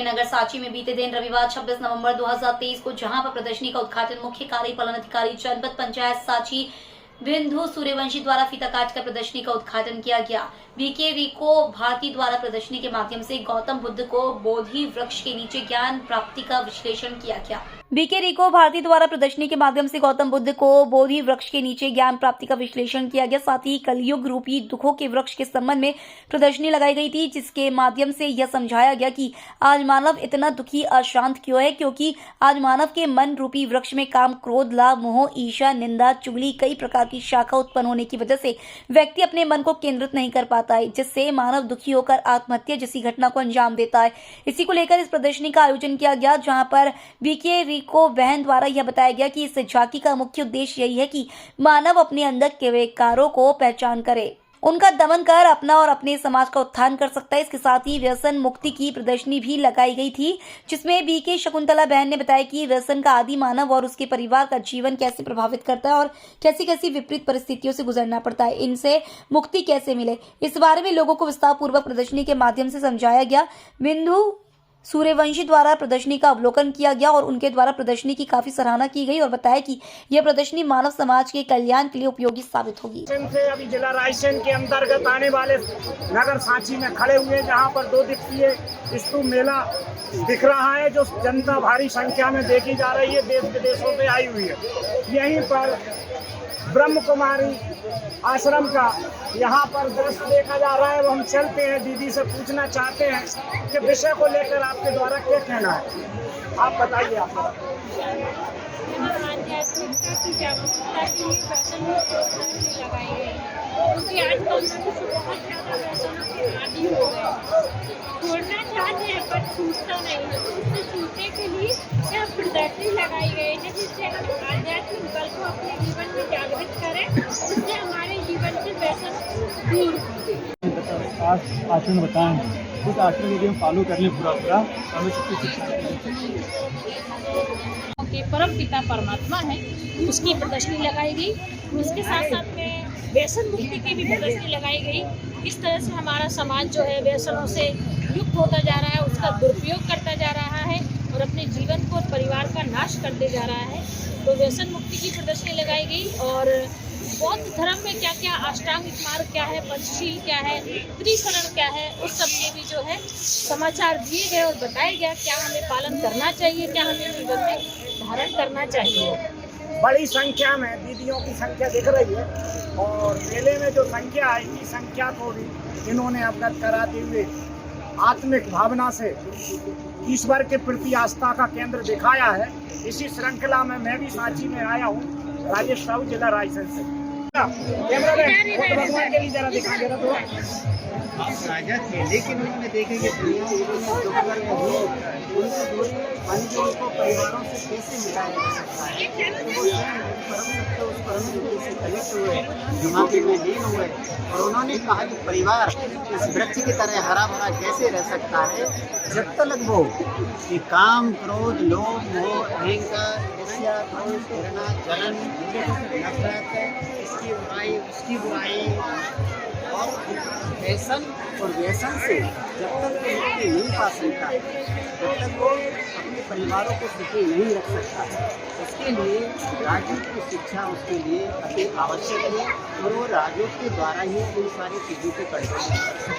नगर सांची में बीते दिन रविवार 26 नवंबर 2023 को जहां पर प्रदर्शनी का उद्घाटन मुख्य कार्यपालन अधिकारी जनपद पंचायत सांची बिंदु सूर्यवंशी द्वारा फीता काटकर प्रदर्शनी का उद्घाटन किया गया। वीके रिको भारती द्वारा प्रदर्शनी के माध्यम से गौतम बुद्ध को बोधि वृक्ष के नीचे ज्ञान प्राप्ति का विश्लेषण किया गया। बीके रिको भारती द्वारा प्रदर्शनी के माध्यम से गौतम बुद्ध को बोधि वृक्ष के नीचे ज्ञान प्राप्ति का विश्लेषण किया गया। साथ ही कलयुग रूपी दुखों के वृक्ष के संबंध में प्रदर्शनी लगाई गई थी, जिसके माध्यम से यह समझाया गया कि आज मानव इतना दुखी अशांत क्यों है, क्योंकि आज मानव के मन रूपी वृक्ष में काम, क्रोध, लाभ, मोह, ईर्ष्या, निंदा, चुगली कई प्रकार की शाखा उत्पन्न होने की वजह से व्यक्ति अपने मन को केंद्रित नहीं कर पाता है, जिससे मानव दुखी होकर आत्महत्या जैसी घटना को अंजाम देता है। इसी को लेकर इस प्रदर्शनी का आयोजन किया गया, जहां पर बीके रिको बहन द्वारा यह बताया गया कि इस झांकी का मुख्य उद्देश्य यही है कि मानव अपने अंदर के विकारों को पहचान करे, उनका दमन कर अपना और अपने समाज का उत्थान कर सकता है। इसके साथ ही व्यसन मुक्ति की प्रदर्शनी भी लगाई गई थी, जिसमें बीके शकुंतला बहन ने बताया कि व्यसन का आदि मानव और उसके परिवार का जीवन कैसे प्रभावित करता है और कैसी कैसी विपरीत परिस्थितियों से गुजरना पड़ता है, इनसे मुक्ति कैसे मिले, इस बारे में लोगों को विस्तार पूर्वक प्रदर्शनी के माध्यम से समझाया गया। बिंदु सूर्यवंशी द्वारा प्रदर्शनी का अवलोकन किया गया और उनके द्वारा प्रदर्शनी की काफी सराहना की गई और बताया कि यह प्रदर्शनी मानव समाज के कल्याण के लिए उपयोगी साबित होगी। से अभी जिला रायसेन के अंतर्गत आने वाले नगर सांची में खड़े हुए, जहां पर 2 दिवसीय स्तूप मेला दिख रहा है, जो जनता भारी संख्या में देखी जा रही है, देश विदेशों से आई हुई है। यहीं पर ब्रह्म कुमारी आश्रम का यहाँ पर दृश्य देखा जा रहा है। वो हम चलते हैं, दीदी से पूछना चाहते हैं कि विषय को लेकर आपके द्वारा क्या कहना है, आप बताइए। आप आध्यात्मिकता की जागरूकता के लिए व्यसन मुक्त प्रदर्शनी लगाई गई, क्योंकि आजकल मनुष्य बहुत ज़्यादा व्यसनों के आदी हो गए, छोड़ना चाहते हैं पर छूटता नहीं। उससे छूटने के लिए यह प्रदर्शनी लगाई गई है, जिससे हम आध्यात्मिक बल को अपने जीवन में जागृत करें, उससे हमारे जीवन से व्यसन दूर हो। आचरण बताएं, उस आचरण यदि हम फॉलो कर लें पूरा हमें सबकी शिक्षा के परम पिता परमात्मा है, उसकी प्रदर्शनी लगाई गई। उसके साथ साथ में व्यसन मुक्ति की भी प्रदर्शनी लगाई गई। इस तरह से हमारा समाज जो है व्यसनों से युक्त होता जा रहा है, उसका दुरुपयोग करता जा रहा है और अपने जीवन को और परिवार का नाश करते जा रहा है। तो व्यसन मुक्ति की प्रदर्शनी लगाई गई और बौद्ध धर्म में क्या क्या अष्टांगिक मार्ग क्या है, पंचशील क्या है, त्रिकरण क्या है, उस सब के भी जो है समाचार दिए गए और बताया गया क्या हमें पालन करना चाहिए, क्या हमें जीवन में धारण करना चाहिए। बड़ी संख्या में दीदियों की संख्या दिख रही है और मेले में जो संख्या है, इसी संख्या को भी इन्होंने अवगत कराते हुए आत्मिक भावना से ईश्वर के प्रति आस्था का केंद्र दिखाया है। इसी श्रृंखला में मैं भी सांची में आया हूँ, राजेश साहू, जिला रायसेन से। कैमरामैन भगवान के लिए जरा दिखा दे रहा आप राजा थे, लेकिन उन्होंने देखा कि दुनिया उनको परिवारों से कैसे मिटाया जा सकता है, तो वो परम सत्य उस परम ज्योति से कनेक्ट हुए, दिमाग में लीन हुए और उन्होंने कहा कि परिवार इस वृक्ष की तरह हरा भरा कैसे रह सकता है जब तक वो कि काम, क्रोध, लोभ, मोह, अहंकार, ईर्ष्या, क्रोध, घृणा, जलन, नफरत, इसकी बुराई, उसकी बुराई और व्यसन और व्यसन से जब तक वो मुक्ति नहीं पा सकता है, तब तक वो अपने परिवारों को सुखी नहीं रख सकता है। उसके लिए राजयोग की शिक्षा उसके लिए अति आवश्यक है और वो राजयोग के द्वारा ही इन सारी चीज़ों को कर सकता है।